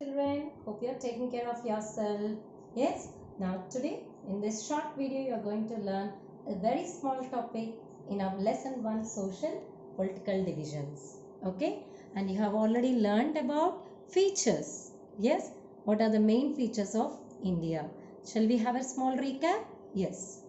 Children, hope you are taking care of yourself. Yes, now today in this short video you are going to learn a very small topic in our lesson 1 social political divisions. Okay, and you have already learned about features. Yes, what are the main features of India? Shall we have a small recap? Yes.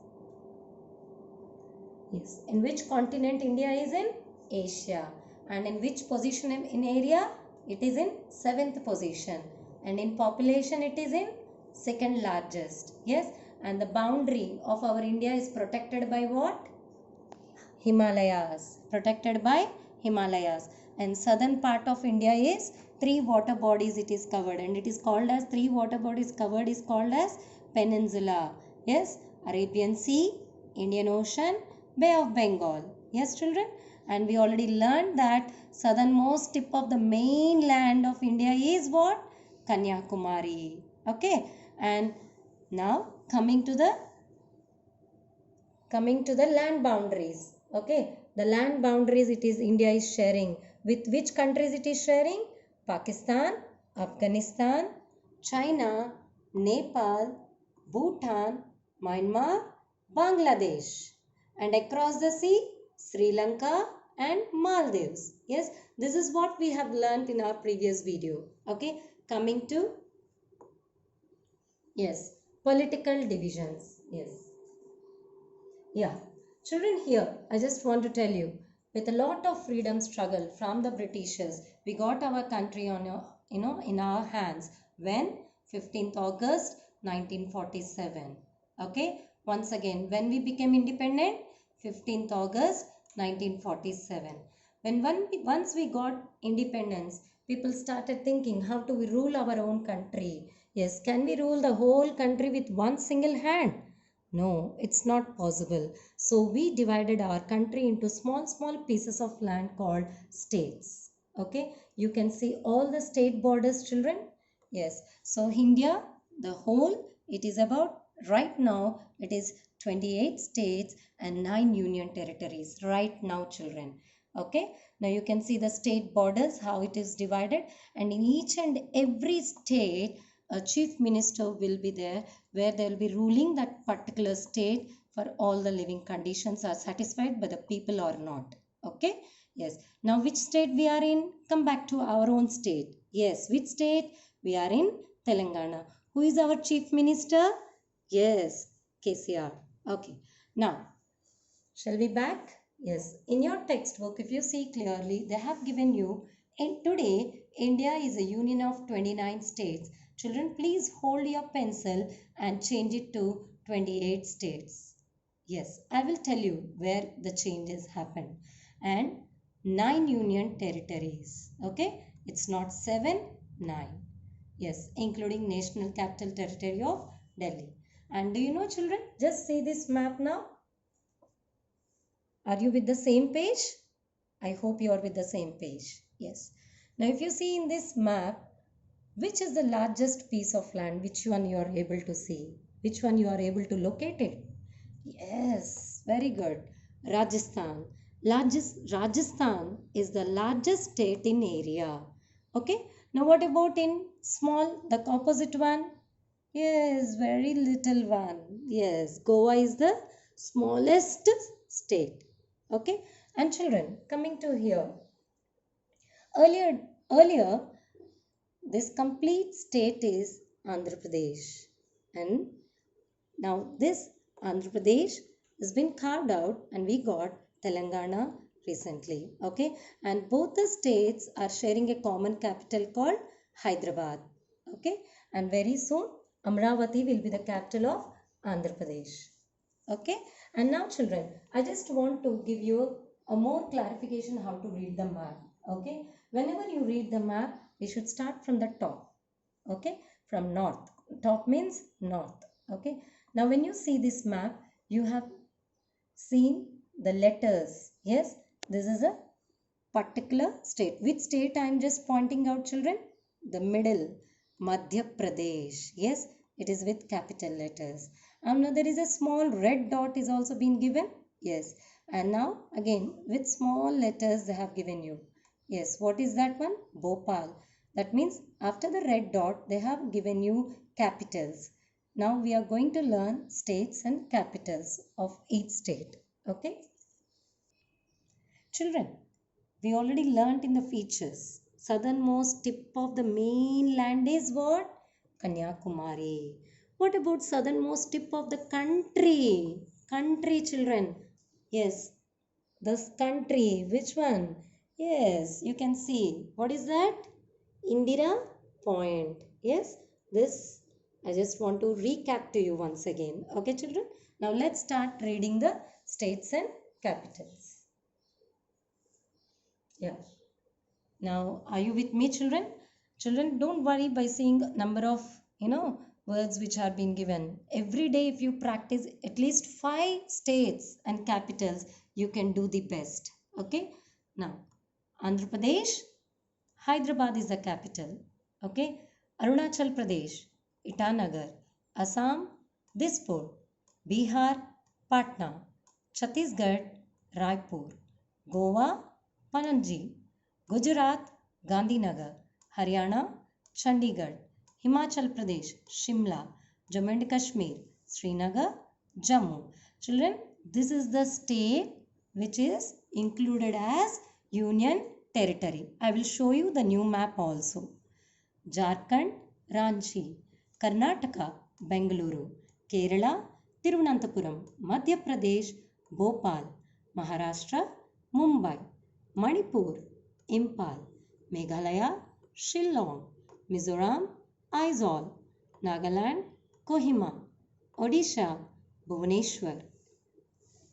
Yes. In which continent India is in? Asia. And in which position in area? It is in 7th position. And in population it is in second largest. Yes. And the boundary of our India is protected by what? Himalayas. Protected by Himalayas. And southern part of India is 3 water bodies it is covered. And it is called as 3 water bodies covered is called as peninsula. Yes. Arabian Sea, Indian Ocean, Bay of Bengal. Yes, children? And we already learned that southernmost tip of the mainland of India is what? Kanyakumari. Okay. And now coming to the land boundaries. Okay. The land boundaries it is India is sharing. With which countries it is sharing? Pakistan, Afghanistan, China, Nepal, Bhutan, Myanmar, Bangladesh, and across the sea, Sri Lanka and Maldives. Yes, this is what we have learnt in our previous video. Okay, coming to, yes, political divisions. Yes, yeah. Children, here, I just want to tell you, with a lot of freedom struggle from the Britishers, we got our country on in our hands when 15th August 1947. Okay, once again, when we became independent, 15th August 1947. Once we got independence, people started thinking, how do we rule our own country? Yes, can we rule the whole country with one single hand? No, it's not possible. So we divided our country into small pieces of land called states. Okay, you can see all the state borders, children. Yes, so India, the whole, it is about, right now, it is 28 states and 9 union territories right now, children. Okay, now you can see the state borders, how it is divided, and in each and every state, a chief minister will be there where they will be ruling that particular state for all the living conditions are satisfied by the people or not. Okay, yes. Now which state we are in? Come back to our own state. Yes, which state? We are in Telangana. Who is our chief minister? Yes, KCR. Okay, now shall we back? Yes, in your textbook, if you see clearly, they have given you, in today, India is a union of 29 states. Children, please hold your pencil and change it to 28 states. Yes, I will tell you where the changes happen. And 9 union territories. Okay, it's not 7, 9. Yes, including National Capital Territory of Delhi. And do you know, children, just see this map now. Are you with the same page? I hope you are with the same page. Yes. Now if you see in this map, which is the largest piece of land? Which one you are able to see? Which one you are able to locate it? Yes, very good. Rajasthan. Rajasthan is the largest state in area. Okay. Now what about in small, the opposite one? Yes, very little one. Yes, Goa is the smallest state. Okay, and children, coming to here, earlier this complete state is Andhra Pradesh, and now this Andhra Pradesh has been carved out and we got Telangana recently. Okay, and both the states are sharing a common capital called Hyderabad. Okay, and very soon Amravati will be the capital of Andhra Pradesh. Okay, and now children, I just want to give you a more clarification how to read the map. Okay, whenever you read the map, we should start from the top. Okay, from north. Top means north. Okay, now when you see this map, you have seen the letters. Yes, this is a particular state. Which state I am just pointing out, children? The middle, Madhya Pradesh. Yes, it is with capital letters. And now there is a small red dot is also been given. Yes, and now again with small letters they have given you. Yes, what is that one? Bhopal. That means after the red dot, they have given you capitals. Now we are going to learn states and capitals of each state. Okay? Children, we already learnt in the features. Southernmost tip of the mainland is what? Kanyakumari. What about southernmost tip of the country? Country, children. Yes, this country. Which one? Yes, you can see. What is that? Indira Point. Yes, this I just want to recap to you once again. Okay, children. Now let's start reading the states and capitals. Yeah. Now, are you with me, children? Children, don't worry by seeing number of, words which are being given. Every day, if you practice at least 5 states and capitals, you can do the best. Okay. Now, Andhra Pradesh, Hyderabad is the capital. Okay. Arunachal Pradesh, Itanagar. Assam, Dispur. Bihar, Patna. Chhattisgarh, Raipur. Goa, Panaji. Gujarat, Gandhinagar. Haryana, Chandigarh. Himachal Pradesh, Shimla. Jammu and Kashmir, Srinagar, Jammu. Children, this is the state which is included as Union Territory. I will show you the new map also. Jharkhand, Ranchi. Karnataka, Bengaluru. Kerala, Tiruvananthapuram. Madhya Pradesh, Bhopal. Maharashtra, Mumbai. Manipur, Impal. Meghalaya, Shillong. Mizoram, Aizawl. Nagaland, Kohima. Odisha, Bhubaneswar.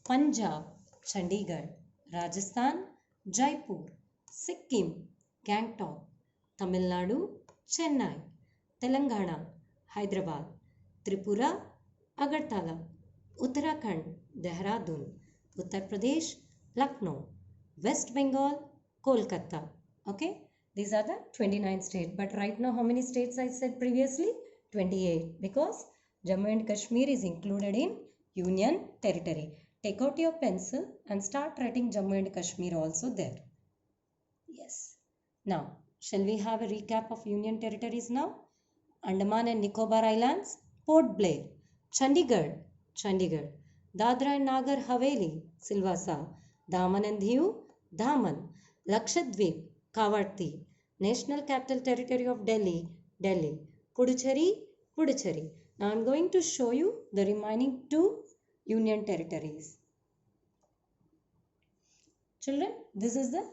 Punjab, Chandigarh. Rajasthan, Jaipur. Sikkim, Gangtok. Tamil Nadu, Chennai. Telangana, Hyderabad. Tripura, Agartala. Uttarakhand, Dehradun. Uttar Pradesh, Lucknow. West Bengal, Kolkata. Okay, these are the 29 states. But right now, how many states I said previously? 28, because Jammu and Kashmir is included in Union Territory. Take out your pencil and start writing Jammu and Kashmir also there. Yes. Now, shall we have a recap of Union Territories now? Andaman and Nicobar Islands, Port Blair. Chandigarh, Chandigarh. Dadra and Nagar Haveli, Silvassa. Daman and Diu, Daman. Lakshadweep, Kavarti. National Capital Territory of Delhi, Delhi. Puducherry, Puducherry. Now I am going to show you the remaining 2 Union Territories. Children, this is the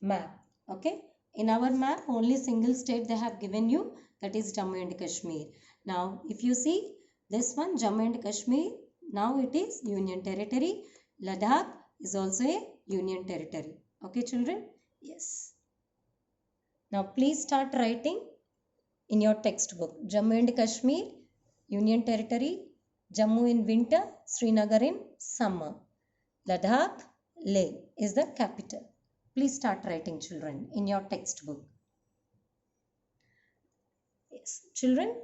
map. Okay. In our map, only single state they have given you, that is Jammu and Kashmir. Now, if you see this one, Jammu and Kashmir, now it is Union Territory. Ladakh is also a Union Territory. Okay, children? Yes. Now, please start writing in your textbook. Jammu and Kashmir, Union Territory. Jammu in winter, Srinagar in summer. Ladakh, Leh is the capital. Please start writing, children, in your textbook. Yes, children,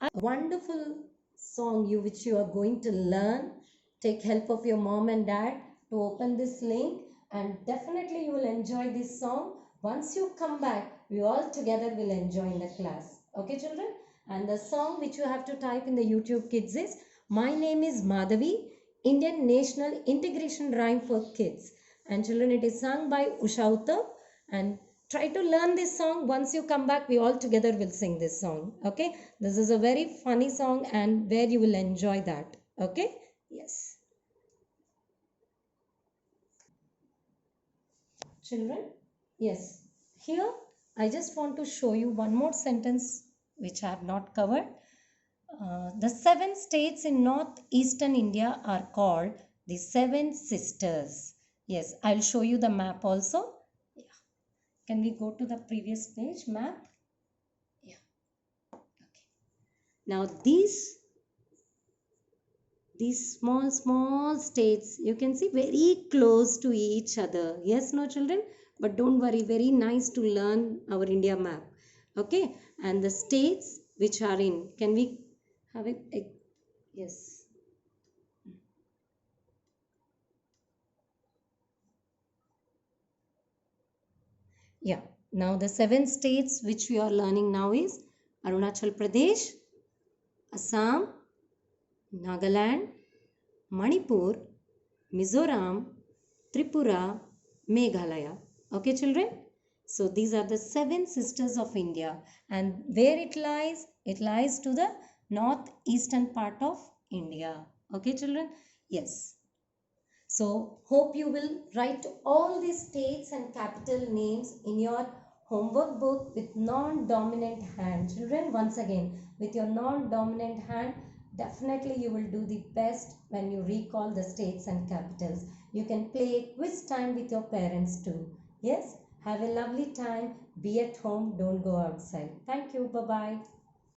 a wonderful song which you are going to learn. Take help of your mom and dad to open this link, and definitely you will enjoy this song. Once you come back, we all together will enjoy in the class. Okay, children? And the song which you have to type in the YouTube Kids is My Name is Madhavi, Indian National Integration Rhyme for Kids. And children, it is sung by Usha Uttam, and try to learn this song. Once you come back, we all together will sing this song. Okay, this is a very funny song and where you will enjoy that. Okay, yes. Children, yes, here I just want to show you one more sentence which I have not covered. The 7 states in northeastern India are called the 7 sisters. Yes, I'll show you the map also. Yeah. Can we go to the previous page map? Yeah. Okay. Now these small states, you can see very close to each other. Yes, no, children? But don't worry, very nice to learn our India map. Okay, and the states which are in, can we have it? Yes. Yeah. Now the 7 states which we are learning now is Arunachal Pradesh, Assam, Nagaland, Manipur, Mizoram, Tripura, Meghalaya. Okay, children? So these are the 7 sisters of India, and where it lies? It lies to the northeastern part of India. Okay, children? Yes. So hope you will write all these states and capital names in your homework book with non-dominant hand. Children, once again, with your non-dominant hand, definitely you will do the best when you recall the states and capitals. You can play quiz time with your parents too. Yes, have a lovely time. Be at home. Don't go outside. Thank you. Bye-bye.